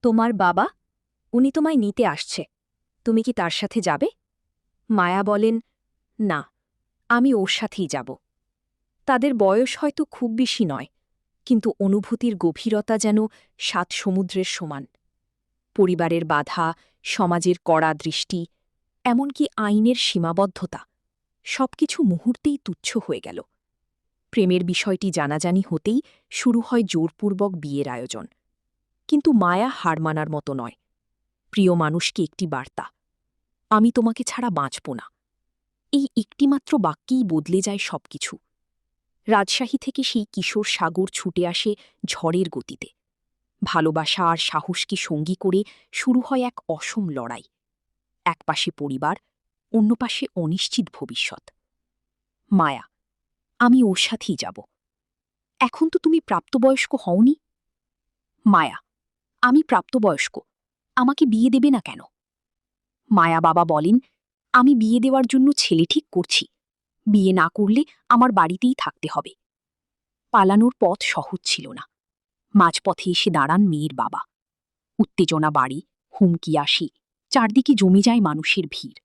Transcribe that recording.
তোমার বাবা? উনি তোমায় নিতে আসছে। তুমি কি তার সাথে যাবে? মায়া বলেন, না, আমি ওর সাথেই যাব। তাদের বয়স হয়তো খুব বেশি নয়, কিন্তু অনুভূতির গভীরতা যেন ৭ সমুদ্রের সমান। পরিবারের বাধা, সমাজের কড়া দৃষ্টি, এমনকি আইনের সীমাবদ্ধতা, সবকিছু মুহূর্তেই তুচ্ছ হয়ে গেল। প্রেমের বিষয়টি জানাজানি হতেই শুরু হয় জোরপূর্বক বিয়ের আয়োজন। কিন্তু মায়া হার মানার মতো নয়। প্রিয় মানুষকে একটি বার্তা, আমি তোমাকে ছাড়া বাঁচব না। এই একটিমাত্র বাক্যেই বদলে যায় সবকিছু। রাজশাহী থেকে সেই কিশোর সাগর ছুটে আসে ঝড়ের গতিতে। ভালোবাসা আর সাহসকে সঙ্গী করে শুরু হয় এক অসম লড়াই। এক পাশে পরিবার, অন্য পাশে অনিশ্চিত ভবিষ্যৎ। মায়া, আমি ওর সাথেই যাব। এখন তো তুমি প্রাপ্তবয়স্ক হওনি। মায়া, আমি প্রাপ্তবয়স্ক, আমাকে বিয়ে দেবে না কেন? মায়া বাবা বলেন, আমি বিয়ে দেওয়ার জন্য ছেলে ঠিক করছি। বিয়ে না করলে আমার বাড়িতেই থাকতে হবে। পালানোর পথ সহজ ছিল না। মাঝপথে এসে দাঁড়ান মেয়ের বাবা। উত্তেজনা বাড়ে, হুমকি আসে, চারদিকে জমে যায় মানুষের ভিড়।